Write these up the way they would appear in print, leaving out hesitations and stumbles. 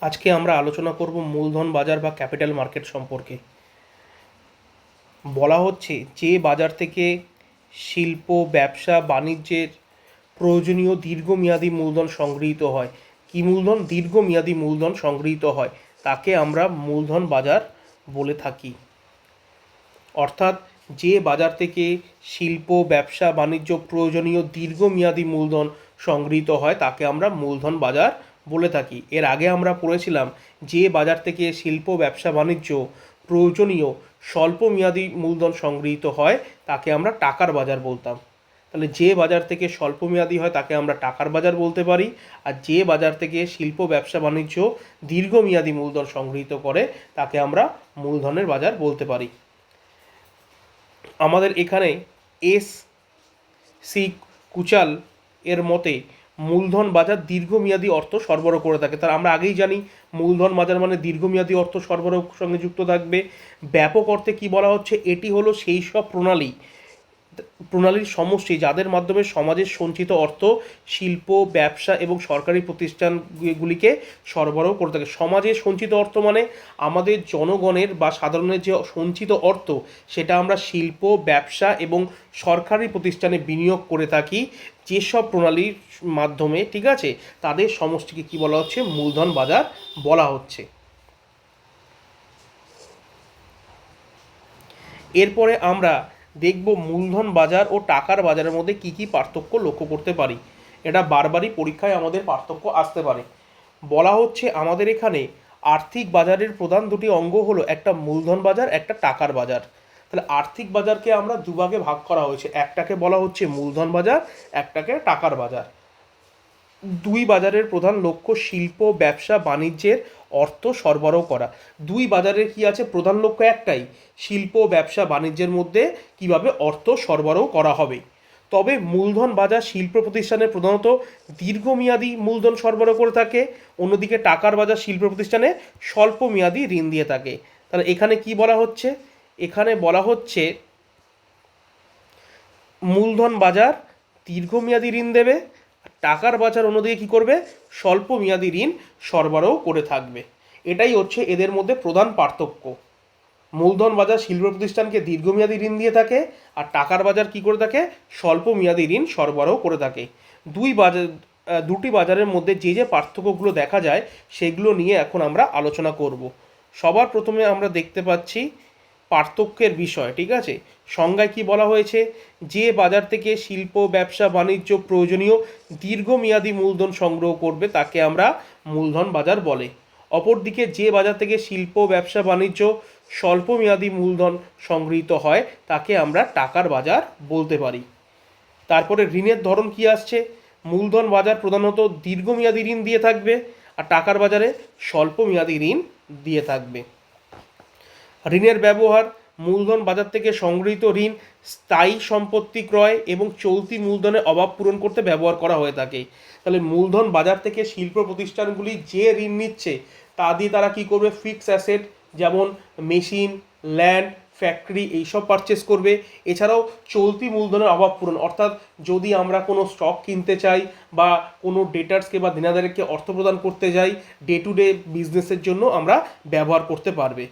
আজকে আমরা আলোচনা করব মূলধন বাজার বা ক্যাপিটাল মার্কেট সম্পর্কে। বলা হচ্ছে যে বাজার থেকে শিল্প, ব্যবসা, বাণিজ্যের প্রয়োজনীয় দীর্ঘমেয়াদী মূলধন সংগৃহীত হয়। কি মূলধন? দীর্ঘমেয়াদী মূলধন সংগৃহীত হয়, তাকে আমরা মূলধন বাজার বলে থাকি। অর্থাৎ যে বাজার থেকে শিল্প, ব্যবসা, বাণিজ্য প্রয়োজনীয় দীর্ঘমেয়াদী মূলধন সংগৃহীত হয় তাকে আমরা মূলধন বাজার বলে থাকি। এর আগে আমরা পড়েছিলাম যে বাজার থেকে শিল্প, ব্যবসা, বাণিজ্য প্রয়োজনীয় স্বল্পমেয়াদী মূলধন সংগৃহীত হয় তাকে আমরা টাকার বাজার বলতাম। তাহলে যে বাজার থেকে স্বল্পমেয়াদী হয় তাকে আমরা টাকার বাজার বলতে পারি, আর যে বাজার থেকে শিল্প, ব্যবসা, বাণিজ্য দীর্ঘমেয়াদী মূলধন সংগৃহীত করে তাকে আমরা মূলধনের বাজার বলতে পারি। আমাদের এখানে এস সি কুচাল এর মতে মূলধন বাজার দীর্ঘমেয়াদী অর্থ সরবরাহ করে থাকে। তার আমরা আগেই জানি মূলধন বাজার মানে দীর্ঘমেয়াদী অর্থ সরবরাহের সঙ্গে যুক্ত থাকবে। ব্যাপক অর্থে কি বলা হচ্ছে? এটি হলো সেই সব প্রণালীর সমষ্টি যাদের মাধ্যমে সমাজের সঞ্চিত অর্থ শিল্প, ব্যবসা এবং সরকারি প্রতিষ্ঠানগুলিকে সরবরাহ করে থাকে। সমাজের সঞ্চিত অর্থ মানে আমাদের জনগণের বা সাধারণের যে সঞ্চিত অর্থ সেটা আমরা শিল্প, ব্যবসা এবং সরকারি প্রতিষ্ঠানে বিনিয়োগ করে থাকি যেসব প্রণালীর মাধ্যমে, ঠিক আছে, তাদের সমষ্টিকে কি বলা হচ্ছে? মূলধন বাজার বলা হচ্ছে। এরপরে আমরা দেখব মূলধন বাজার ও টাকার বাজারের মধ্যে কি কি পার্থক্য লক্ষ্য করতে পারি। এটা বারবারই পরীক্ষায় আমাদের পার্থক্য আসতে পারে। বলা হচ্ছে আমাদের এখানে আর্থিক বাজারের প্রধান দুটি অঙ্গ হলো একটা মূলধন বাজার, একটা টাকার বাজার। তাহলে আর্থিক বাজারকে আমরা দুভাগে ভাগ করা হয়েছে, একটাকে বলা হচ্ছে মূলধন বাজার, একটাকে টাকার বাজার। দুই বাজারের প্রধান লক্ষ্য শিল্প, ব্যবসা, বাণিজ্যের অর্থ সরবরাহ করা। দুই বাজারের কি আছে? প্রধান লক্ষ্য একটাই, শিল্প, ব্যবসা, বাণিজ্যের মধ্যে কিভাবে অর্থ সরবরাহ করা হবে। তবে মূলধন বাজার শিল্প প্রতিষ্ঠানে প্রধানত দীর্ঘমেয়াদী মূলধন সরবরাহ করে থাকে, অন্যদিকে টাকার বাজার শিল্প প্রতিষ্ঠানে স্বল্প মেয়াদী ঋণ দিয়ে থাকে। তাহলে এখানে কি বলা হচ্ছে? এখানে বলা হচ্ছে মূলধন বাজার দীর্ঘমেয়াদী ঋণ দেবে, টাকার বাজার অন্যদিকে কী করবে? স্বল্প মেয়াদী ঋণ সরবরাহ করে থাকবে। এটাই হচ্ছে এদের মধ্যে প্রধান পার্থক্য। মূলধন বাজার শিল্প প্রতিষ্ঠানকে দীর্ঘমেয়াদী ঋণ দিয়ে থাকে, আর টাকার বাজার কি করে থাকে? স্বল্প মেয়াদী ঋণ সরবরাহ করে থাকে। দুটি বাজারের মধ্যে যে যে পার্থক্যগুলো দেখা যায় সেগুলো নিয়ে এখন আমরা আলোচনা করব। সবার প্রথমে আমরা দেখতে পাচ্ছি পার্থক্যের বিষয়, ঠিক আছে। সংজ্ঞায় কি বলা হয়েছে? যে বাজার থেকে শিল্প, ব্যবসা, বাণিজ্য প্রয়োজনীয় দীর্ঘমেয়াদী মূলধন সংগ্রহ করবে তাকে আমরা মূলধন বাজার বলে। অপরদিকে যে বাজার থেকে শিল্প, ব্যবসা, বাণিজ্য স্বল্পমেয়াদী মূলধন সংগৃহীত হয় তাকে আমরা টাকার বাজার বলতে পারি। তারপরে ঋণের ধরন কি আসছে? মূলধন বাজার প্রধানত দীর্ঘমেয়াদী ঋণ দিয়ে থাকবে, আর টাকার বাজারে স্বল্পমেয়াদী ঋণ দিয়ে থাকবে। ঋণের ব্যবহার: মূলধন বাজার থেকে সংগৃহীত ঋণ স্থায়ী সম্পত্তি ক্রয় এবং চলতি মূলধনের অভাব পূরণ করতে ব্যবহার করা হয়ে থাকে। তাহলে মূলধন বাজার থেকে শিল্প প্রতিষ্ঠানগুলি যে ঋণ নিচ্ছে তা দিয়ে তারা কি করবে? ফিক্স অ্যাসেট যেমন মেশিন, ল্যান্ড, ফ্যাক্টরি এইসব পারচেস করবে। এছাড়াও চলতি মূলধনের অভাব পূরণ, অর্থাৎ যদি আমরা কোনো স্টক কিনতে চাই বা কোনো ডেটার্সকে বা দেনাদারকে অর্থ প্রদান করতে যাই, ডে টু ডে বিজনেসের জন্য আমরা ব্যবহার করতে পারবে।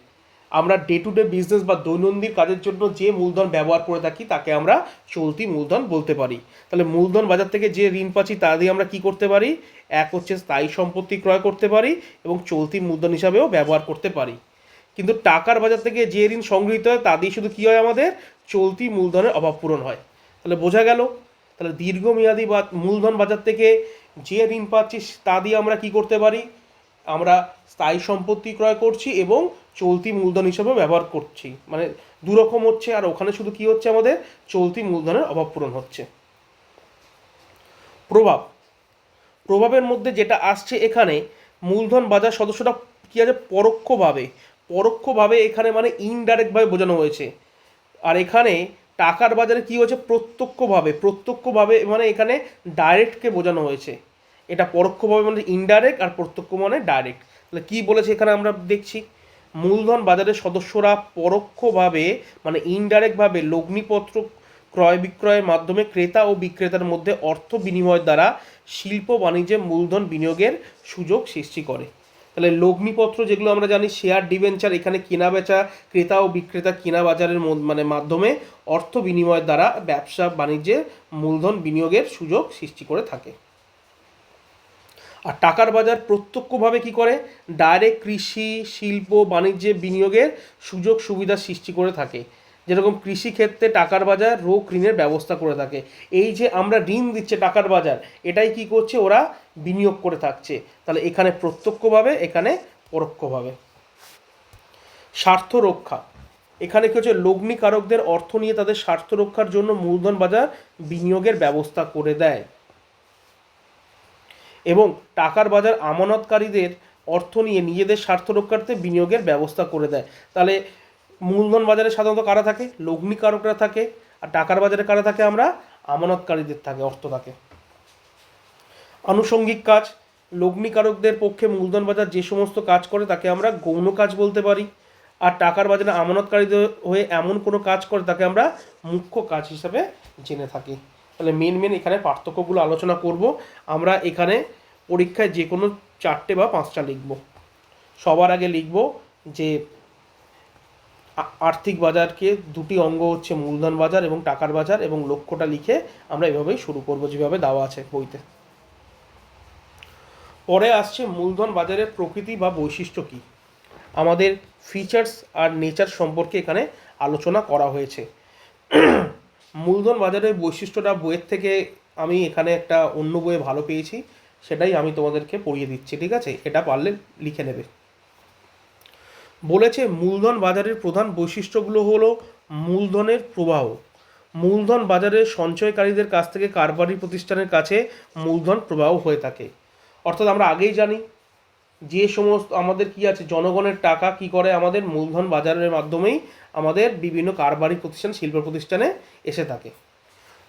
আমরা ডে টু ডে বিজনেস বা দৈনন্দিন কাজের জন্য যে মূলধন ব্যবহার করে থাকি তাকে আমরা চলতি মূলধন বলতে পারি। তাহলে মূলধন বাজার থেকে যে ঋণ পাচ্ছি তা দিয়ে আমরা কি করতে পারি? এক হচ্ছে স্থায়ী সম্পত্তি ক্রয় করতে পারি এবং চলতি মূলধন হিসাবেও ব্যবহার করতে পারি। কিন্তু টাকার বাজার থেকে যে ঋণ সংগৃহীত হয় তা দিয়ে শুধু কী হয়? আমাদের চলতি মূলধনের অভাব পূরণ হয়। তাহলে বোঝা গেল, তাহলে দীর্ঘমেয়াদী বা মূলধন বাজার থেকে যে ঋণ পাচ্ছি তা দিয়ে আমরা কি করতে পারি? আমরা স্থায়ী সম্পত্তি ক্রয় করছি এবং চলতি মূলধন হিসেবে ব্যবহার করছি, মানে দুরকম হচ্ছে। আর ওখানে শুধু কি হচ্ছে? আমাদের চলতি মূলধনের অভাব পূরণ হচ্ছে। প্রভাবের মধ্যে যেটা আসছে এখানে, মূলধন বাজার সদস্যরা কি আছে? পরোক্ষভাবে এখানে মানে ইনডাইরেক্টভাবে বোঝানো হয়েছে। আর এখানে টাকার বাজারে কি হচ্ছে? প্রত্যক্ষভাবে মানে এখানে ডাইরেক্টকে বোঝানো হয়েছে। এটা পরোক্ষভাবে মানে ইনডাইরেক্ট, আর প্রত্যক্ষ মানে ডাইরেক্ট। তাহলে কী বলেছে এখানে আমরা দেখছি, মূলধন বাজারের সদস্যরা পরোক্ষভাবে মানে ইনডাইরেক্টভাবে লগ্নিপত্র ক্রয় বিক্রয়ের মাধ্যমে ক্রেতা ও বিক্রেতার মধ্যে অর্থ বিনিময়ের দ্বারা শিল্প বাণিজ্যে মূলধন বিনিয়োগের সুযোগ সৃষ্টি করে। তাহলে লগ্নিপত্র যেগুলো আমরা জানি শেয়ার ডিবেঞ্চার, এখানে কেনা বেচা, ক্রেতা ও বিক্রেতা কেনা বাজারের মাধ্যমে অর্থ বিনিময়ের দ্বারা ব্যবসা বাণিজ্যে মূলধন বিনিয়োগের সুযোগ সৃষ্টি করে থাকে। আর টাকার বাজার প্রত্যক্ষভাবে কি করে, ডাইরেক্ট কৃষি শিল্প বাণিজ্যে বিনিয়োগের সুযোগ সুবিধা সৃষ্টি করে থাকে। যেরকম কৃষিক্ষেত্রে টাকার বাজার ঋণের ব্যবস্থা করে থাকে। এই যে আমরা ঋণ দিচ্ছে টাকার বাজার, এটাই কি করছে, ওরা বিনিয়োগ করে থাকছে। তাহলে এখানে প্রত্যক্ষভাবে, এখানে পরোক্ষভাবে। স্বার্থ রক্ষা, এখানে কি হচ্ছে, লগ্নিকারকদের অর্থ নিয়ে তাদের স্বার্থ রক্ষার জন্য মূলধন বাজার বিনিয়োগের ব্যবস্থা করে দেয়। এবং টাকার বাজার আমানতকারীদের অর্থ নিয়ে নিজেদের স্বার্থ রক্ষার্থে বিনিয়োগের ব্যবস্থা করে দেয়। তাহলে মূলধন বাজারে সাধারণত কারা থাকে, লগ্নিকারকরা থাকে। আর টাকার বাজারে কারা থাকে, আমরা আমানতকারীদের থাকে, অর্থ থাকে। আনুষঙ্গিক কাজ, লগ্নিকারকদের পক্ষে মূলধন বাজার যে সমস্ত কাজ করে তাকে আমরা গৌণ কাজ বলতে পারি। আর টাকার বাজারে আমানতকারীদের হয়ে এমন কোনো কাজ করে তাকে আমরা মুখ্য কাজ হিসাবে জেনে থাকি। তাহলে মেন এখানে পার্থক্যগুলো আলোচনা করব। আমরা এখানে পরীক্ষায় যে কোনো 4টে বা 5টা লিখব। সবার আগে লিখব যে আর্থিক বাজারকে দুটি অঙ্গ হচ্ছে মূলধন বাজার এবং টাকার বাজার, এবং লক্ষ্যটা লিখে আমরা এভাবেই শুরু করব যেভাবে দেওয়া আছে বইতে। পরে আসছে মূলধন বাজারের প্রকৃতি বা বৈশিষ্ট্য কী, আমাদের ফিচার্স আর নেচার সম্পর্কে এখানে আলোচনা করা হয়েছে। মূলধন বাজারের বৈশিষ্ট্যটা বইয়ের থেকে আমি এখানে একটা অন্য বইয়ে ভালো পেয়েছি, সেটাই আমি তোমাদেরকে পড়িয়ে দিচ্ছি, ঠিক আছে? এটা পারলে লিখে নেবে। বলেছে মূলধন বাজারের প্রধান বৈশিষ্ট্যগুলো হলো মূলধনের প্রবাহ, মূলধন বাজারের সঞ্চয়কারীদের কাছ থেকে কারবারি প্রতিষ্ঠানের কাছে মূলধন প্রবাহ হয়ে থাকে। অর্থাৎ আমরা আগেই জানি যে সমস্ত আমাদের কি আছে, জনগণের টাকা কি করে, আমাদের মূলধন বাজারের মাধ্যমেই আমাদের বিভিন্ন কারবারি প্রতিষ্ঠান, শিল্প প্রতিষ্ঠানে এসে থাকে।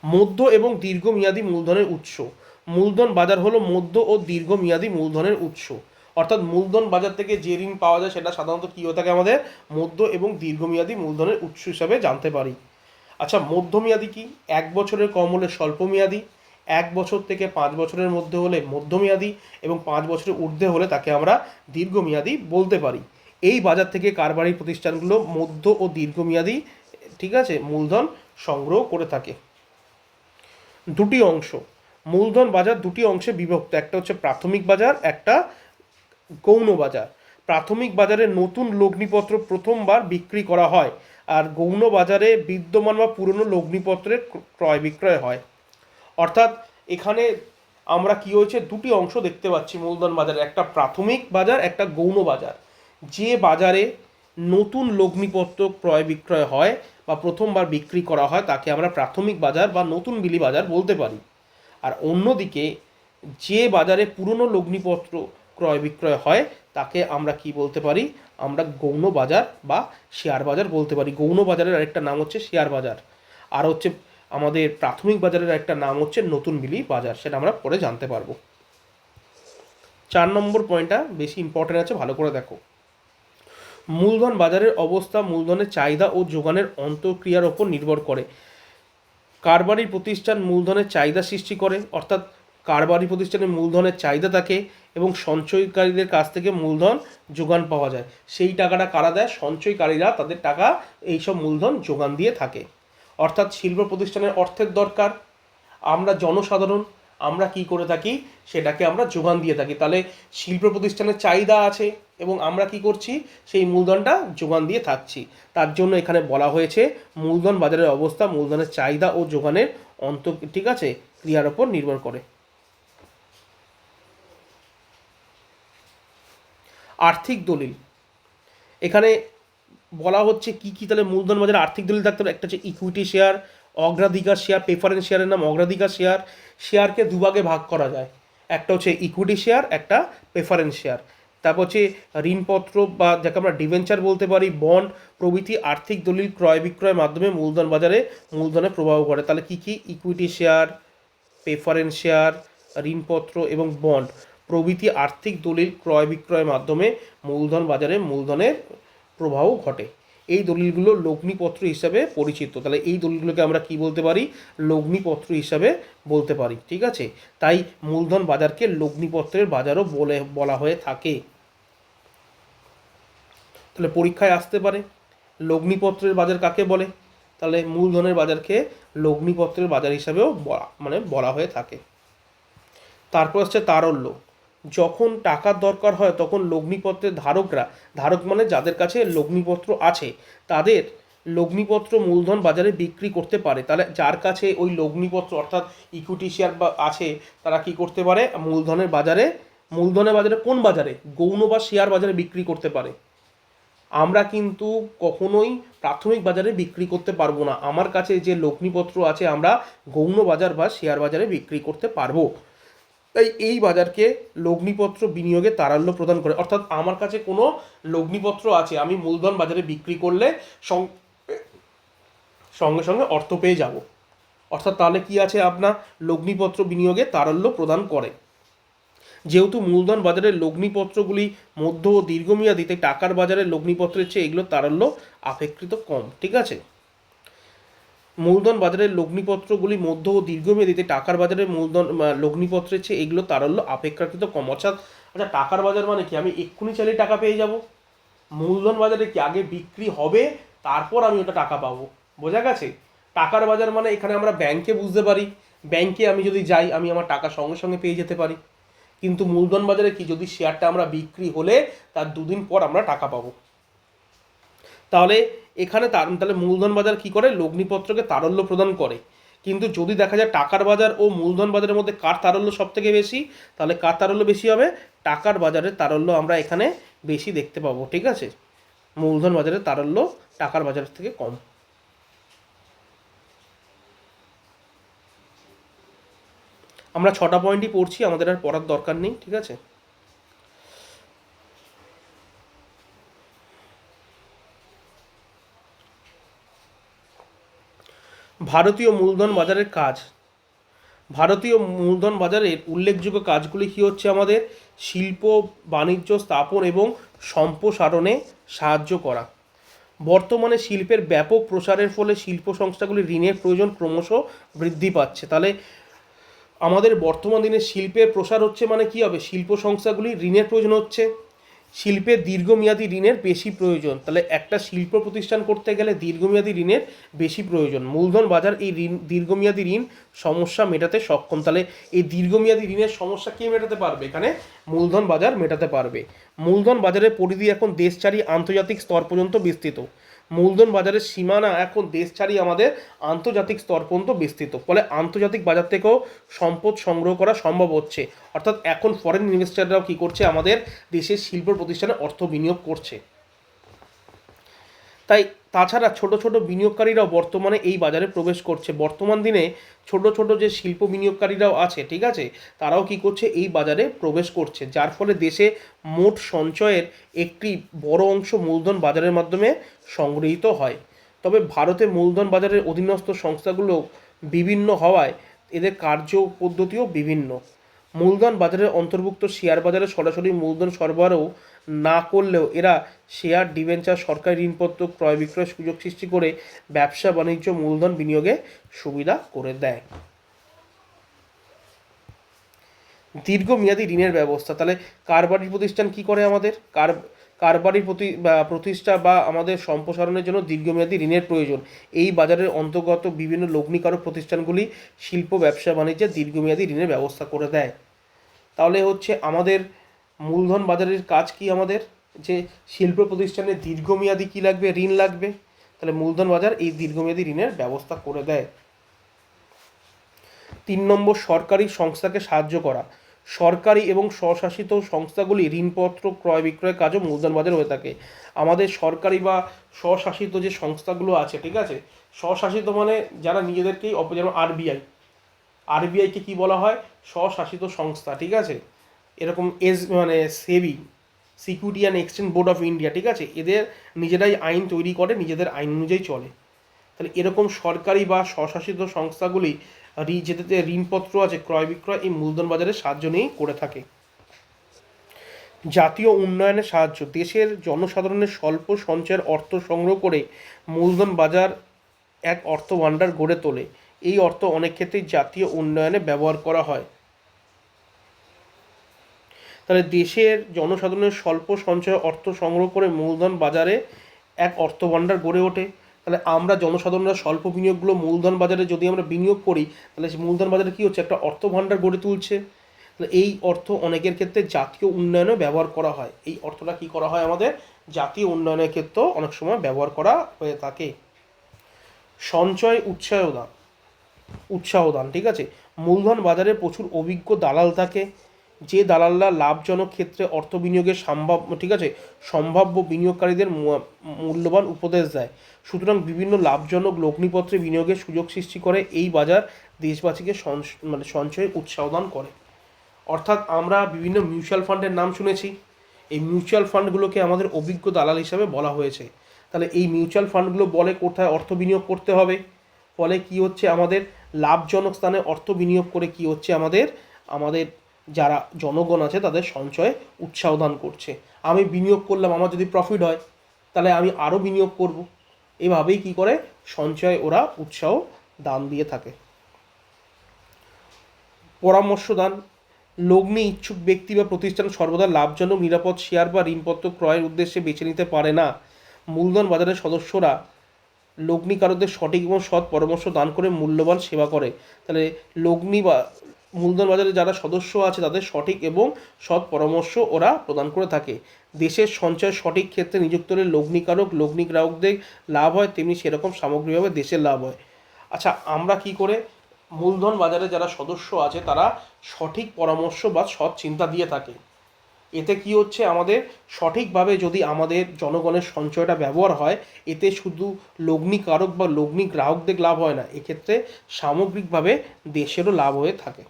মধ্য এবং দীর্ঘমেয়াদী মূলধনের উৎস, মূলধন বাজার হলো মধ্য ও দীর্ঘমেয়াদী মূলধনের উৎস। অর্থাৎ মূলধন বাজার থেকে যে ঋণ পাওয়া যায় সেটা সাধারণত কী হয়ে থাকে, আমাদের মধ্য এবং দীর্ঘমেয়াদী মূলধনের উৎস হিসাবে জানতে পারি। আচ্ছা, মধ্যমেয়াদী কি, 1 বছরের কম হলে স্বল্পমেয়াদী, 1 বছর থেকে 5 বছরের মধ্যে হলে মধ্যমেয়াদী, এবং 5 বছরের ঊর্ধ্বে হলে তাকে আমরা দীর্ঘমেয়াদী বলতে পারি। এই বাজার থেকে কারবারি প্রতিষ্ঠানগুলো মধ্য ও দীর্ঘমেয়াদী, ঠিক আছে, মূলধন সংগ্রহ করে থাকে। দুটি অংশ, মূলধন বাজার দুটি অংশে বিভক্ত, একটা হচ্ছে প্রাথমিক বাজার, একটা গৌণ বাজার। প্রাথমিক বাজারে নতুন লগ্নিপত্র প্রথমবার বিক্রি করা হয়, আর গৌণ বাজারে বিদ্যমান বা পুরনো লগ্নিপত্রের ক্রয় বিক্রয় হয়। অর্থাৎ এখানে আমরা কি হয়েছে, দুটি অংশ দেখতে পাচ্ছি মূলধন বাজারে, একটা প্রাথমিক বাজার, একটা গৌণ বাজার। যে বাজারে নতুন লগ্নিপত্র ক্রয় বিক্রয় হয় বা প্রথমবার বিক্রি করা হয় তাকে আমরা প্রাথমিক বাজার বা নতুন বিলি বাজার বলতে পারি। আর অন্যদিকে যে বাজারে পুরনো লগ্নিপত্র ক্রয় বিক্রয় হয় তাকে আমরা কি বলতে পারি, আমরা গৌণ বাজার বা শেয়ার বাজার বলতে পারি। গৌণ বাজারের আরেকটা নাম হচ্ছে শেয়ার বাজার, আর হচ্ছে আমাদের প্রাথমিক বাজারের একটা নাম হচ্ছে নতুন বিলি বাজার, সেটা আমরা পরে জানতে পারবো। 4 নম্বর পয়েন্টটা বেশি ইম্পর্টেন্ট আছে, ভালো করে দেখো। মূলধন বাজারের অবস্থা মূলধনের চাহিদা ও যোগানের অন্তঃক্রিয়ার ওপর নির্ভর করে। কারবারি প্রতিষ্ঠান মূলধনের চাহিদা সৃষ্টি করে, অর্থাৎ কারবারি প্রতিষ্ঠানের মূলধনের চাহিদা থাকে এবং সঞ্চয়কারীদের কাছ থেকে মূলধন যোগান পাওয়া যায়। সেই টাকাটা কারা দেয়, সঞ্চয়কারীরা তাদের টাকা এইসব মূলধন যোগান দিয়ে থাকে। অর্থাৎ শিল্প প্রতিষ্ঠানের অর্থের দরকার, আমরা জনসাধারণ আমরা কি করে থাকি, সেটাকে আমরা যোগান দিয়ে থাকি। তাহলে শিল্প প্রতিষ্ঠানের চাহিদা আছে এবং আমরা কি করছি, সেই মূলধনটা যোগান দিয়ে থাকছি। তার জন্য এখানে বলা হয়েছে মূলধন বাজারের অবস্থা মূলধনের চাহিদা ও যোগানের ঠিক আছে, ক্রিয়ার ওপর নির্ভর করে। আর্থিক দলিল, এখানে বলা হচ্ছে কি কি, তাহলে মূলধন বাজারে আর্থিক দলিল থাকতে হবে। একটা হচ্ছে ইকুইটি শেয়ার, অগ্রাধিকার শেয়ার, প্রেফারেন্স শেয়ারের নাম অগ্রাধিকার শেয়ার। শেয়ারকে দুভাগে ভাগ করা যায়, একটা হচ্ছে ইকুইটি শেয়ার, একটা প্রেফারেন্স শেয়ার। তারপর হচ্ছে ঋণপত্র বা যাকে আমরা ডিভেঞ্চার বলতে পারি, বন্ড প্রভৃতি আর্থিক দলিল ক্রয় বিক্রয়ের মাধ্যমে মূলধন বাজারে মূলধনের প্রভাব করে। তাহলে কি কি, ইকুইটি শেয়ার, প্রেফারেন্স শেয়ার, ঋণপত্র এবং বন্ড প্রভৃতি আর্থিক দলিল ক্রয় বিক্রয়ের মাধ্যমে মূলধন বাজারে মূলধনের প্রবাহ ঘটে। এই দলিলগুলো লগ্নিপত্র হিসাবে পরিচিত। তাহলে এই দলিলগুলোকে আমরা কি বলতে পারি, লগ্নিপত্র হিসাবে বলতে পারি, ঠিক আছে। তাই মূলধন বাজারকে লগ্নিপত্রের বাজারও বলা হয়ে থাকে। তাহলে পরীক্ষায় আসতে পারে। লগ্নিপত্রের বাজার কাকে বলে? তাহলে মূলধনের বাজারকে লগ্নিপত্রের বাজার হিসাবেও বলা হয়ে থাকে। তারপর হচ্ছে তারল্য। যখন টাকার দরকার হয় তখন লগ্নিপত্রের ধারক মানে যাদের কাছে লগ্নিপত্র আছে, তাদের লগ্নিপত্র মূলধন বাজারে বিক্রি করতে পারে। তাহলে যার কাছে ওই লগ্নিপত্র অর্থাৎ ইকুইটি শেয়ার বা আছে, তারা কি করতে পারে? মূলধনের বাজারে কোন বাজারে? গৌণ বা শেয়ার বাজারে বিক্রি করতে পারে। আমরা কিন্তু কখনোই প্রাথমিক বাজারে বিক্রি করতে পারবো না। আমার কাছে যে লগ্নিপত্র আছে আমরা গৌণ বাজার বা শেয়ার বাজারে বিক্রি করতে পারবো। তাই এই বাজারকে লগ্নিপত্র বিনিয়োগে তারল্য প্রদান করে। অর্থাৎ আমার কাছে কোনো লগ্নিপত্র আছে, আমি মূলধন বাজারে বিক্রি করলে সঙ্গে সঙ্গে অর্থ পেয়ে যাব। অর্থাৎ তাহলে কি আছে? আপনার লগ্নিপত্র বিনিয়োগে তারল্য প্রদান করে। যেহেতু মূলধন বাজারের লগ্নিপত্রগুলি মধ্য ও দীর্ঘমেয়াদী, তাই টাকার বাজারের লগ্নিপত্রের চেয়ে এগুলো তারল্য আপেক্ষিত কম। ঠিক আছে? মূলধন বাজারের লগ্নিপত্রগুলি মধ্য ও দীর্ঘমেয়াদীতে টাকার বাজারের লগ্নিপত্রের চেয়ে এগুলো তারল্য অপেক্ষাকৃত কম। আচ্ছা, টাকার বাজার মানে কি? আমি এক্ষুনি চাইলে টাকা পেয়ে যাব। মূলধন বাজারে কি আগে বিক্রি হবে, তারপর আমি ওটা টাকা পাবো। বোঝা গেছে? টাকার বাজার মানে এখানে আমরা ব্যাংকে বুঝতে পারি, ব্যাংকে আমি যদি যাই আমি আমার টাকা সঙ্গে সঙ্গে পেয়ে যেতে পারি। কিন্তু মূলধন বাজারে কি? যদি শেয়ারটা আমরা বিক্রি হলে তার দুদিন পর আমরা টাকা পাবো। তাহলে এখানে তাহলে মূলধন বাজার কি করে? লগ্নিপত্রকে তারল্য প্রদান করে। কিন্তু যদি দেখা যায় টাকার বাজার ও মূলধন বাজারের মধ্যে কার তারল্য সব থেকে বেশি, তাহলে কার তারল্য বেশি হবে? টাকার বাজারের তারল্য আমরা এখানে বেশি দেখতে পাবো। ঠিক আছে? মূলধন বাজারের তারল্য টাকার বাজারের থেকে কম। আমরা 6টা পয়েন্টই পড়ছি, আমাদের আর পড়ার দরকার নেই। ঠিক আছে? ভারতীয় মূলধন বাজারের কাজ। ভারতীয় মূলধন বাজারের উল্লেখযোগ্য কাজগুলি কী হচ্ছে? আমাদের শিল্প, বাণিজ্য স্থাপন এবং সম্প্রসারণে সাহায্য করা। বর্তমানে শিল্পের ব্যাপক প্রসারের ফলে শিল্প সংস্থাগুলির ঋণের প্রয়োজন ক্রমশ বৃদ্ধি পাচ্ছে। তাহলে আমাদের বর্তমান দিনে শিল্পের প্রসার হচ্ছে মানে কি হবে? শিল্প সংস্থাগুলির ঋণের প্রয়োজন হচ্ছে। শিল্পের দীর্ঘমেয়াদী ঋণের বেশি প্রয়োজন। তাহলে একটা শিল্প প্রতিষ্ঠান করতে গেলে দীর্ঘমেয়াদী ঋণের বেশি প্রয়োজন। মূলধন বাজার এই দীর্ঘমেয়াদী ঋণ সমস্যা মেটাতে সক্ষম। তাহলে এই দীর্ঘমেয়াদী ঋণের সমস্যা কে মেটাতে পারবে? এখানে মূলধন বাজার মেটাতে পারবে। মূলধন বাজারের পরিধি এখন দেশ ছাড়িয়ে আন্তর্জাতিক স্তর পর্যন্ত বিস্তৃত। মূলধন বাজারের সীমানা এখন দেশ ছাড়িয়ে আমাদের আন্তর্জাতিক স্তর পর্যন্ত বিস্তৃত। ফলে আন্তর্জাতিক বাজার থেকেও সম্পদ সংগ্রহ করা সম্ভব হচ্ছে। অর্থাৎ এখন ফরেন ইনভেস্টররাও কী করছে? আমাদের দেশের শিল্প প্রতিষ্ঠানে অর্থ বিনিয়োগ করছে। তাই তাছাড়া ছোট ছোট বিনিয়োগকারীরাও বর্তমানে এই বাজারে প্রবেশ করছে। বর্তমান দিনে ছোট ছোট যে শিল্প বিনিয়োগকারীরাও আছে, ঠিক আছে, তারাও কি করছে? এই বাজারে প্রবেশ করছে। যার ফলে দেশে মোট সঞ্চয়ের একটি বড় অংশ মূলধন বাজারের মাধ্যমে সংগৃহীত হয়। তবে ভারতে মূলধন বাজারের অধীনস্থ সংস্থাগুলো বিভিন্ন হওয়ায় এদের কার্য পদ্ধতিও বিভিন্ন। মূলধন বাজারের অন্তর্ভুক্ত শেয়ার বাজারে সরাসরি মূলধন সরবরাহ না করলেও এরা শেয়ার, ডিবেঞ্চার, সরকারি ঋণপত্র ক্রয় বিক্রয় সুযোগ সৃষ্টি করে ব্যবসা বাণিজ্য মূলধন বিনিয়োগে সুবিধা করে দেয়। দীর্ঘমেয়াদী ঋণের ব্যবস্থা। তাহলে কারবারি প্রতিষ্ঠান কি করে? আমাদের কারবারি প্রতিষ্ঠা বা আমাদের সম্প্রসারণের জন্য দীর্ঘমেয়াদী ঋণের প্রয়োজন। এই বাজারের অন্তর্গত বিভিন্ন লগ্নিকারক প্রতিষ্ঠানগুলি শিল্প, ব্যবসা বাণিজ্যে দীর্ঘমেয়াদী ঋণের ব্যবস্থা করে দেয়। তাহলে হচ্ছে আমাদের মূলধন বাজারের কাজ কি? আমাদের যে শিল্প প্রতিষ্ঠানে দীর্ঘমেয়াদী কি লাগবে? ঋণ লাগবে। তাহলে মূলধন বাজার এই দীর্ঘমেয়াদী ঋণের ব্যবস্থা করে দেয়। 3 নম্বর, সরকারি সংস্থাকে সাহায্য করা। সরকারি এবং স্বশাসিত সংস্থাগুলি ঋণপত্র ক্রয় বিক্রয়ের কাজও মূলধন বাজারে হয়ে থাকে। আমাদের সরকারি বা স্বশাসিত যে সংস্থাগুলো আছে, ঠিক আছে, স্বশাসিত মানে যারা নিজেদেরকেই, যেমন আরবিআইকে কি বলা হয়? স্বশাসিত সংস্থা। ঠিক আছে? এরকম SEBI, security and exchange board of India, ঠিক আছে, এদের নিজেরাই আইন তৈরি করে, নিজেদের আইন অনুযায়ী চলে। তাহলে এরকম সরকারি বা স্বশাসিত সংস্থাগুলি যেটাতে ঋণপত্র আছে ক্রয় বিক্রয় এই মূলধন বাজারের সাহায্য নিয়েই করে থাকে। জাতীয় উন্নয়নে সাহায্য। দেশের জনসাধারণের স্বল্প সঞ্চয়ের অর্থ সংগ্রহ করে মূলধন বাজার এক অর্থ ভাণ্ডার গড়ে তোলে। এই অর্থ অনেক ক্ষেত্রেই জাতীয় উন্নয়নে ব্যবহার করা হয়। তাহলে দেশের জনসাধারণের স্বল্প সঞ্চয় অর্থ সংগ্রহ করে মূলধন বাজারে এক অর্থভাণ্ডার গড়ে ওঠে। তাহলে আমরা জনসাধারণরা স্বল্প বিনিয়োগগুলো মূলধন বাজারে যদি আমরা বিনিয়োগ করি, তাহলে সেই মূলধন বাজারে কী হচ্ছে, একটা অর্থভাণ্ডার গড়ে তুলছে। তাহলে এই অর্থ অনেকের ক্ষেত্রে জাতীয় উন্নয়নে ব্যবহার করা হয়। এই অর্থটা কী করা হয়, আমাদের জাতীয় উন্নয়নের ক্ষেত্রেও অনেক সময় ব্যবহার করা হয়ে থাকে। সঞ্চয় উৎসাহদান, ঠিক আছে। মূলধন বাজারে প্রচুর অভিজ্ঞ দালাল থাকে, যে দালালরা লাভজনক ক্ষেত্রে অর্থ বিনিয়োগের সম্ভাব্য বিনিয়োগকারীদের মূল্যবান উপদেশ দেয়। সুতরাং বিভিন্ন লাভজনক লগ্নিপত্রে বিনিয়োগের সুযোগ সৃষ্টি করে এই বাজার দেশবাসীকে সঞ্চয়ে উৎসাহদান করে। অর্থাৎ আমরা বিভিন্ন মিউচুয়াল ফান্ডের নাম শুনেছি, এই মিউচুয়াল ফান্ডগুলোকে আমাদের অভিজ্ঞ দালাল হিসাবে বলা হয়েছে। তাহলে এই মিউচুয়াল ফান্ডগুলো বলে কোথায় অর্থ বিনিয়োগ করতে হবে, ফলে কি হচ্ছে, আমাদের লাভজনক স্থানে অর্থ বিনিয়োগ করে কি হচ্ছে, আমাদের যারা জনগণ আছে তাদের সঞ্চয়ে উৎসাহদান করছে। আমি বিনিয়োগ করলাম, আমার যদি প্রফিট হয় তাহলে আমি আরও বিনিয়োগ করব। এভাবেই কি করে সঞ্চয়ে ওরা উৎসাহ দান দিয়ে থাকে। পরামর্শ দান, লগ্নি ইচ্ছুক ব্যক্তি বা প্রতিষ্ঠান সর্বদা লাভজনক নিরাপদ শেয়ার বা ঋণপত্র ক্রয়ের উদ্দেশ্যে বেছে নিতে পারে না। মূলধন বাজারের সদস্যরা লগ্নিকারকদের সঠিক এবং সৎ পরামর্শ দান করে মূল্যবান সেবা করে। তাহলে লগ্নি বা মূলধন বাজারে যারা সদস্য আছে তাদের সঠিক এবং সৎ পরামর্শ ওরা প্রদান করে থাকে। দেশের সঞ্চয় সঠিক ক্ষেত্রে নিযুক্ত হলে লগ্নি গ্রাহকদের লাভ হয়, তেমনি সেরকম সামগ্রিকভাবে দেশের লাভ হয়। আচ্ছা, আমরা কি করে মূলধন বাজারে যারা সদস্য আছে তারা সঠিক পরামর্শ বা সৎ চিন্তা দিয়ে থাকে, এতে কি হচ্ছে, আমাদের সঠিকভাবে যদি আমাদের জনগণের সঞ্চয়টা ব্যবহার হয়, এতে শুধু লগ্নিকারক বা লগ্নি গ্রাহকদের লাভ হয় না, এক্ষেত্রে সামগ্রিকভাবে দেশেরও লাভ হয়ে থাকে।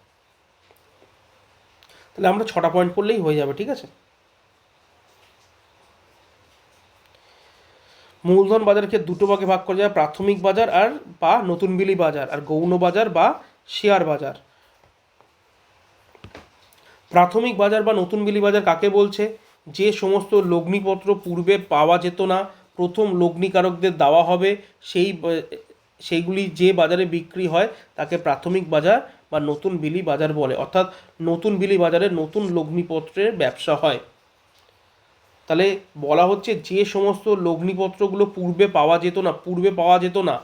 তাহলে আমরা 6টা পয়েন্ট করলেই হয়ে যাবে, ঠিক আছে। মূলধন বাজারকে দুটো ভাগে ভাগ করা যায়, প্রাথমিক বাজার আর বা নতুন বিলি বাজার, আর গৌণ বাজার বা শেয়ার বাজার। প্রাথমিক বাজার বা নতুন বিলি বাজার কাকে বলছে, যে সমস্ত লগ্নিপত্র পূর্বে পাওয়া যেত না প্রথম লগ্নিকারকদের দেওয়া হবে, সেইগুলি যে বাজারে বিক্রি হয় তাকে প্রাথমিক বাজার বা নতুন বিলি বাজার বলে। অর্থাৎ নতুন বিলি বাজারে নতুন লগ্নিপত্রের ব্যবসা হয়। তাহলে বলা হচ্ছে যে সমস্ত লগ্নিপত্রগুলো পূর্বে পাওয়া যেত না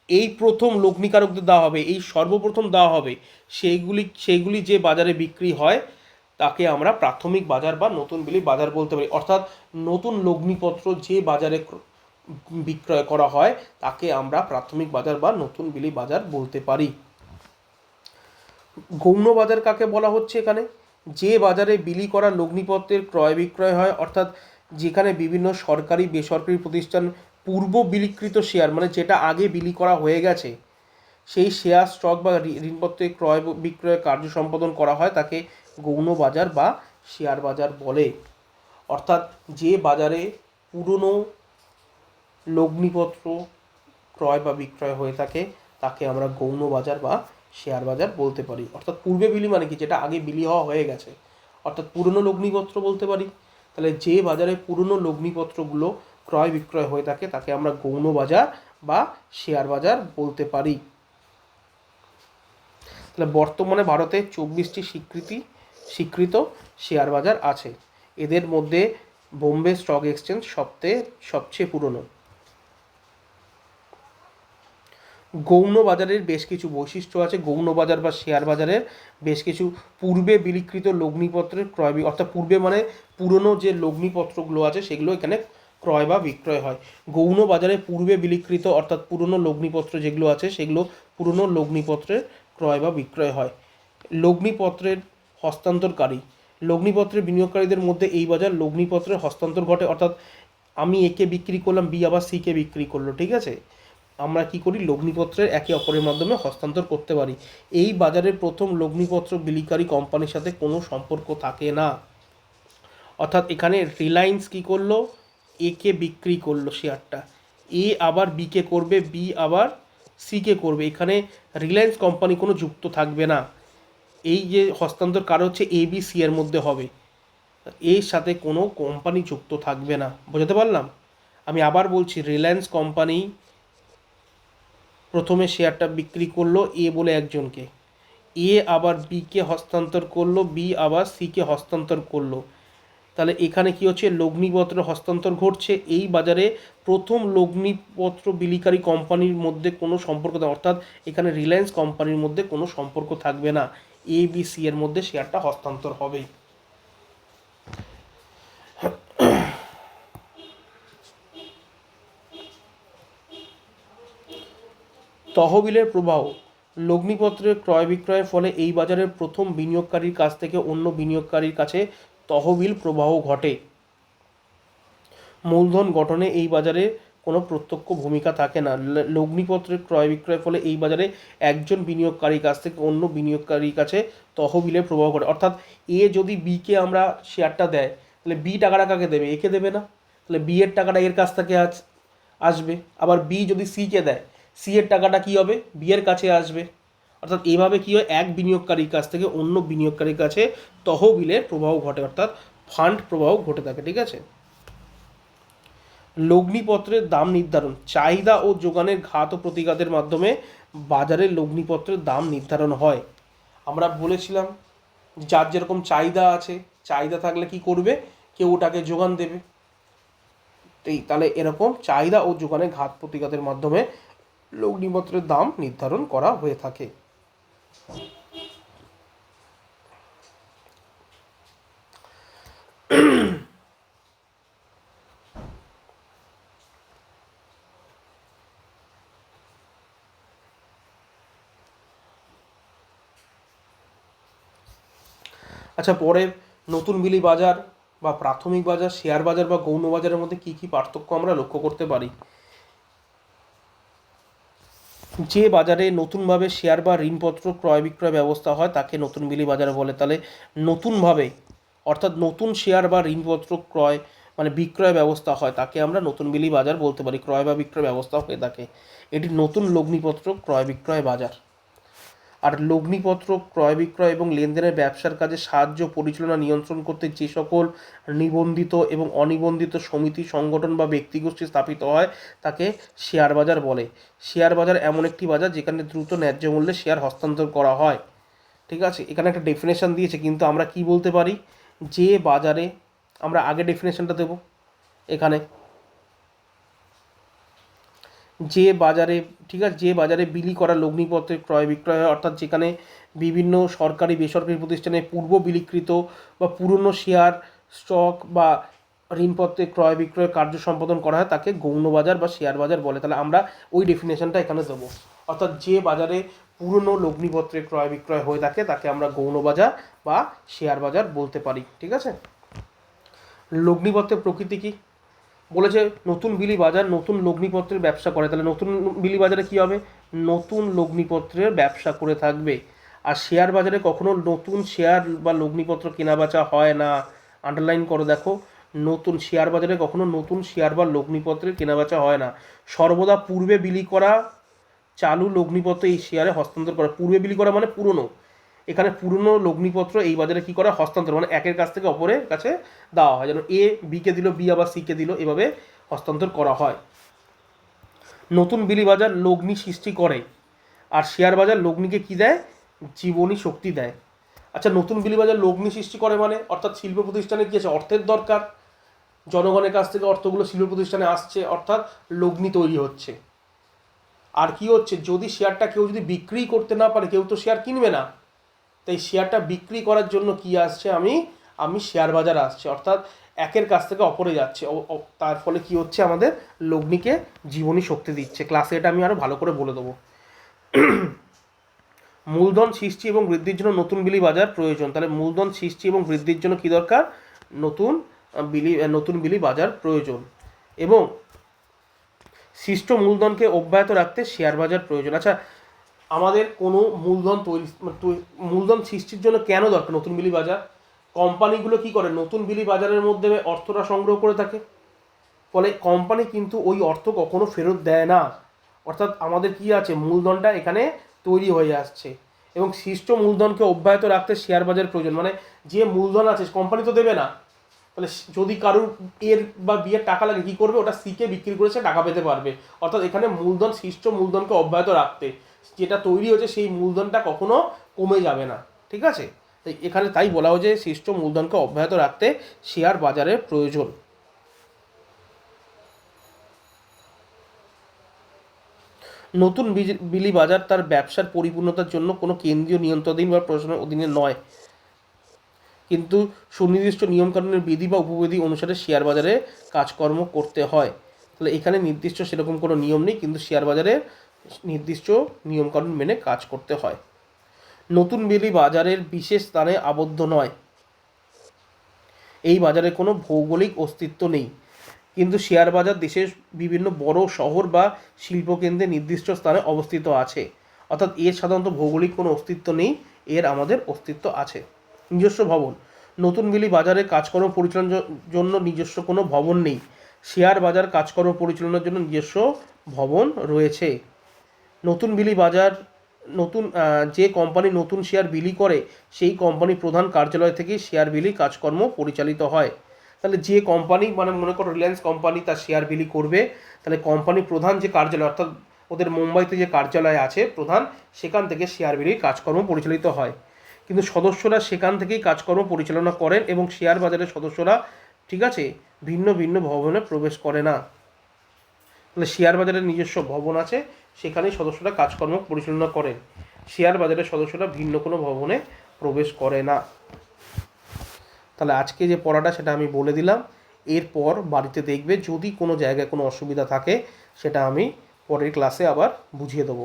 এই প্রথম লগ্নিকারকদের দেওয়া হবে, এই সর্বপ্রথম দেওয়া হবে, সেইগুলি যে বাজারে বিক্রি হয় তাকে আমরা প্রাথমিক বাজার বা নতুন বিলি বাজার বলতে পারি। অর্থাৎ নতুন লগ্নিপত্র যে বাজারে বিক্রয় করা হয় তাকে আমরা প্রাথমিক বাজার বা নতুন বিলি বাজার বলতে পারি। গৌণ বাজার কাকে বলা হচ্ছে, এখানে যে বাজারে বিলি করা লগ্নিপত্রের ক্রয় বিক্রয় হয়, অর্থাৎ যেখানে বিভিন্ন সরকারি বেসরকারি প্রতিষ্ঠান পূর্ব বিলিকৃত শেয়ার, মানে যেটা আগে বিলি করা হয়ে গেছে, সেই শেয়ার স্টক বা ঋণপত্রের ক্রয় বিক্রয় কার্য সম্পাদন করা হয় তাকে গৌণ বাজার বা শেয়ার বাজার বলে। অর্থাৎ যে বাজারে পুরনো লগ্নিপত্র ক্রয় বা বিক্রয় হয়ে থাকে তাকে আমরা গৌণ বাজার বা শেয়ার বাজার বলতে পারি। অর্থাৎ পূর্বে বিলি মানে কি, যেটা আগে বিলি হওয়া হয়ে গেছে, অর্থাৎ পুরনো লগ্নিপত্র বলতে পারি। তাহলে যে বাজারে পুরনো লগ্নিপত্রগুলো ক্রয় বিক্রয় হয়ে থাকে তাকে আমরা গৌণ বাজার বা শেয়ার বাজার বলতে পারি। তাহলে বর্তমানে ভারতে 24টি স্বীকৃত শেয়ার বাজার আছে। এদের মধ্যে বোম্বে স্টক এক্সচেঞ্জ সবচেয়ে পুরনো। গৌণ বাজারের বেশ কিছু বৈশিষ্ট্য আছে। গৌণ বাজার বা শেয়ার বাজারের বেশ কিছু পূর্বে বিলিকৃত লগ্নিপত্রের ক্রয়, অর্থাৎ পূর্বে মানে পুরনো যে লগ্নিপত্রগুলো আছে সেগুলো এখানে ক্রয় বা বিক্রয় হয়। গৌণ বাজারে পূর্বে বিলিকৃত অর্থাৎ পুরনো লগ্নিপত্র যেগুলো আছে সেগুলো পুরনো লগ্নিপত্রের ক্রয় বা বিক্রয় হয়। লগ্নিপত্রের হস্তান্তরকারী, লগ্নিপত্রের বিনিয়োগকারীদের মধ্যে এই বাজার লগ্নিপত্রের হস্তান্তর ঘটে, অর্থাৎ আমি একে বিক্রি করলাম, বি আবার সিকে বিক্রি করলো, ঠিক আছে। আমরা কি করি, লগ্নিপত্রের একে অপরের মাধ্যমে হস্তান্তর করতে পারি। এই বাজারের প্রথম লগ্নিপত্র বিলিকারী কোম্পানির সাথে কোনো সম্পর্ক থাকে না। অর্থাৎ এখানে রিলায়েন্স কি করলো, একে বিক্রি করলো শেয়ারটা, এ আবার বিকে করবে, বি আবার সিকে করবে, এখানে রিলায়েন্স কোম্পানি কোনো যুক্ত থাকবে না। এই যে হস্তান্তর কারো হচ্ছে এ বি সি এর মধ্যে হবে, এর সাথে কোনো কোম্পানি যুক্ত থাকবে না। বোঝাতে পারলাম? আমি আবার বলছি, রিলায়েন্স কোম্পানি প্রথমে শেয়ারটা বিক্রি করলো এ বলে একজনকে, এ আবার বিকে হস্তান্তর করলো, বি আবার সিকে হস্তান্তর করলো। তাহলে এখানে কি হচ্ছে, লগ্নিপত্র হস্তান্তর ঘটছে। এই বাজারে প্রথম লগ্নিপত্র বিলিকারী কোম্পানির মধ্যে কোনো সম্পর্ক নেই, অর্থাৎ এখানে রিলায়েন্স কোম্পানির মধ্যে কোনো সম্পর্ক থাকবে না, এ বি সি এর মধ্যে শেয়ারটা হস্তান্তর হবেই। তহবিলের প্রবাহ, লগ্নিপত্রের ক্রয় বিক্রয়ের ফলে এই বাজারের প্রথম বিনিয়োগকারীর কাছ থেকে অন্য বিনিয়োগকারীর কাছে তহবিল প্রবাহ ঘটে। মূলধন গঠনে এই বাজারে কোনো প্রত্যক্ষ ভূমিকা থাকে না। লগ্নিপত্রের ক্রয় বিক্রয়ের ফলে এই বাজারে একজন বিনিয়োগকারীর কাছ থেকে অন্য বিনিয়োগকারীর কাছে তহবিলের প্রবাহ ঘটে। অর্থাৎ এ যদি বিকে আমরা শেয়ারটা দেয়, তাহলে বি টাকাটা কাকে দেবে, একে দেবে না, তাহলে বি এর টাকাটা এর কাছ থেকে আসবে। আবার বি যদি সিকে দেয়, সি এর টাকাটা কী হবে, বি এর কাছে আসবে। অর্থাৎ এভাবে কী হয়, এক বিনিয়োগকারীর কাছ থেকে অন্য বিনিয়োগকারীর কাছে তহবিলের প্রবাহ ঘটে, অর্থাৎ ফান্ড প্রবাহ ঘটে থাকে। ঠিক আছে। লগ্নিপত্রের দাম নির্ধারণ, চাহিদা ও যোগানের ঘাত ও প্রতিঘাতের মাধ্যমে বাজারে লগ্নিপত্রের দাম নির্ধারণ হয়। আমরা বলেছিলাম যার যেরকম চাহিদা আছে, চাহিদা থাকলে কি করবে, কেউ ওটাকে যোগান দেবে। তাহলে এরকম চাহিদা ও যোগানের ঘাত প্রতিঘাতের মাধ্যমে লগ্নিপত্রের দাম নির্ধারণ করা হয়ে থাকে। আচ্ছা, পরে নতুন বিলি বাজার বা প্রাথমিক বাজার, শেয়ার বাজার বা গৌণ বাজারের মধ্যে কি কি পার্থক্য আমরা লক্ষ্য করতে পারি। যে বাজারে নতুনভাবে শেয়ার বা ঋণপত্র ক্রয় বিক্রয় ব্যবস্থা হয় তাকে নতুন বিলি বাজার বলে। তাহলে নতুনভাবে, অর্থাৎ নতুন শেয়ার বা ঋণপত্র ক্রয় মানে বিক্রয় ব্যবস্থা হয় তাকে আমরা নতুন বিলি বাজার বলতে পারি, ক্রয় বা বিক্রয় ব্যবস্থা হয়ে থাকে। এটি নতুন লগ্নিপত্র ক্রয় বিক্রয় বাজার। আর লগ্নিপত্র ক্রয় বিক্রয় এবং লেনদেনের ব্যবসার কাজে সাহায্য, পরিচালনা, নিয়ন্ত্রণ করতে যে সকল নিবন্ধিত এবং অনিবন্ধিত সমিতি, সংগঠন বা ব্যক্তিগোষ্ঠী স্থাপিত হয় তাকে শেয়ার বাজার বলে। শেয়ার বাজার এমন একটি বাজার যেখানে দ্রুত ন্যায্য মূল্যে শেয়ার হস্তান্তর করা হয়। ঠিক আছে, এখানে একটা ডেফিনেশন দিয়েছে, কিন্তু আমরা কি বলতে পারি, যে বাজারে, আমরা আগে ডেফিনেশনটা দেব এখানে, যে বাজারে, ঠিক আছে, যে বাজারে বিলি করা লগ্নিপত্রের ক্রয় বিক্রয় হয়, অর্থাৎ যেখানে বিভিন্ন সরকারি বেসরকারি প্রতিষ্ঠানে পূর্ব বিলিকৃত বা পুরনো শেয়ার, স্টক বা ঋণপত্রের ক্রয় বিক্রয় কার্য সম্পাদন করা হয় তাকে গৌণ বাজার বা শেয়ার বাজার বলে। তাহলে আমরা ওই ডেফিনেশনটা এখানে দেবো, অর্থাৎ যে বাজারে পুরনো লগ্নিপত্রের ক্রয় বিক্রয় হয়ে থাকে তাকে আমরা গৌণ বাজার বা শেয়ার বাজার বলতে পারি। ঠিক আছে। লগ্নিপত্রের প্রকৃতি কী বলেছে, নতুন বিলি বাজার নতুন লগ্নিপত্রের ব্যবসা করে। তাহলে নতুন বিলি বাজারে কী হবে, নতুন লগ্নিপত্রের ব্যবসা করে থাকবে। আর শেয়ার বাজারে কখনো নতুন শেয়ার বা লগ্নিপত্র কেনাবেচা হয় না। আন্ডারলাইন করো, দেখো, নতুন শেয়ার বাজারে কখনো নতুন শেয়ার বা লগ্নিপত্রের কেনাবেচা হয় না। সর্বদা পূর্বে বিলি করা চালু লগ্নিপত্র এই শেয়ারে হস্তান্তর করা। পূর্বে বিলি করা মানে পুরনো, এখানে পুরনো লগ্নিপত্র এই বাজারে কি করা, হস্তান্তর, মানে একের কাছ থেকে অপরের কাছে দেওয়া হয়, যেন এ বিকে দিল, বি আবার সিকে দিল, এভাবে হস্তান্তর করা হয়। নতুন বিলি বাজার লগ্নি সৃষ্টি করে, আর শেয়ার বাজার লগ্নিকে কি দেয়, জীবনী শক্তি দেয়। আচ্ছা, নতুন বিলি বাজার লগ্নি সৃষ্টি করে মানে, অর্থাৎ শিল্প প্রতিষ্ঠানে কি আছে, অর্থের দরকার, জনগণের কাছ থেকে অর্থগুলো শিল্প প্রতিষ্ঠানে আসছে, অর্থাৎ লগ্নি তৈরি হচ্ছে। আর কি হচ্ছে, যদি শেয়ারটা কেউ যদি বিক্রি করতে না পারে, কেউ তো শেয়ার কিনবে না, তাই শেয়ারটা বিক্রি করার জন্য কি আসছে, আমি শেয়ার বাজার আসছে, অর্থাৎ একের কাছ থেকে অপরে যাচ্ছে। তার ফলে কি হচ্ছে, আমাদের লগ্নিকে জীবনী শক্তি দিচ্ছে। ক্লাসে এটা আমি আরও ভালো করে বলে দেবো। মূলধন সৃষ্টি এবং বৃদ্ধির জন্য নতুন বিলি বাজার প্রয়োজন। তাহলে মূলধন সৃষ্টি এবং বৃদ্ধির জন্য কি দরকার, নতুন বিলি বাজার প্রয়োজন। এবং সৃষ্ট মূলধনকে অব্যাহত রাখতে শেয়ার বাজার প্রয়োজন। আচ্ছা, আমাদের কোনো মূলধন সৃষ্টির জন্য কেন দরকার নতুন বিলি বাজার, কোম্পানিগুলো কি করে, নতুন বিলি বাজারের মধ্যে অর্থটা সংগ্রহ করে থাকে, ফলে কোম্পানি কিন্তু ওই অর্থ কখনো ফেরত দেয় না। অর্থাৎ আমাদের কি আছে, মূলধনটা এখানে তৈরি হয়ে আসছে, এবং সৃষ্ট মূলধনকে অব্যাহত রাখতে শেয়ার বাজার প্রয়োজন। মানে যে মূলধন আছে কোম্পানি তো দেবে না, তাহলে যদি কারুর এর বা বিয়ের টাকা লাগে, কী করবে, ওটা সিকে বিক্রি করে সে টাকা পেতে পারবে। অর্থাৎ এখানে মূলধন, সৃষ্ট মূলধনকে অব্যাহত রাখতে, যেটা তৈরি হয়েছে সেই মূলধনটা কখনো কমে যাবে না। ঠিক আছে, তাই এখানে তাই বলা হয় যে শীর্ষ মূলধনকে অব্যাহত রাখতে শেয়ার বাজারের প্রয়োজন। নতুন বিলি বাজার তার ব্যবসার পরিপূর্ণতার জন্য কোনো কেন্দ্রীয় নিয়ন্ত্রণাধীন বা প্রশাসনের অধীনে নয়, কিন্তু সুনির্দিষ্ট নিয়মকানুনের বিধি বা উপবিধি অনুসারে শেয়ার বাজারে কাজকর্ম করতে হয়। তাহলে এখানে নির্দিষ্ট সেরকম কোনো নিয়ম নেই, কিন্তু শেয়ার বাজারে নির্দিষ্ট নিয়মকানুন মেনে কাজ করতে হয়। নতুন বিলি বাজারের বিশেষ স্থানে আবদ্ধ নয়, এই বাজারে কোনো ভৌগোলিক অস্তিত্ব নেই, কিন্তু শেয়ার বাজার দেশের বিভিন্ন বড় শহর বা শিল্পকেন্দ্রে নির্দিষ্ট স্থানে অবস্থিত আছে। অর্থাৎ এর সাধারণত ভৌগোলিক কোনো অস্তিত্ব নেই, এর আমাদের অস্তিত্ব আছে। নিজস্ব ভবন, নতুন বিলি বাজারে কাজকর্ম পরিচালনার জন্য নিজস্ব কোনো ভবন নেই, শেয়ার বাজার কাজকর্ম পরিচালনার জন্য নিজস্ব ভবন রয়েছে। নতুন বিলি বাজার, নতুন যে কোম্পানি নতুন শেয়ার বিলি করে সেই কোম্পানির প্রধান কার্যালয় থেকে শেয়ার বিলি কাজকর্ম পরিচালিত হয়। তাহলে যে কোম্পানি, মানে মনে করো রিলায়েন্স কোম্পানি তার শেয়ার বিলি করবে, তাহলে কোম্পানির প্রধান যে কার্যালয়, অর্থাৎ ওদের মুম্বাইতে যে কার্যালয় আছে প্রধান, সেখান থেকে শেয়ার বিলি কাজকর্ম পরিচালিত হয়। কিন্তু সদস্যরা সেখান থেকেই কাজকর্ম পরিচালনা করেন এবং শেয়ার বাজারের সদস্যরা, ঠিক আছে, ভিন্ন ভিন্ন ভবনে প্রবেশ করে না। তাহলে শেয়ার বাজারের নিজস্ব ভবন আছে, সেখানেই সদস্যরা কাজকর্ম পরিচালনা করেন। শেয়ার বাজারের সদস্যরা ভিন্ন কোনো ভবনে প্রবেশ করে না। তাহলে আজকে যে পড়াটা সেটা আমি বলে দিলাম, এরপর বাড়িতে দেখবে যদি কোনো জায়গায় কোনো অসুবিধা থাকে সেটা আমি পরের ক্লাসে আবার বুঝিয়ে দেবো।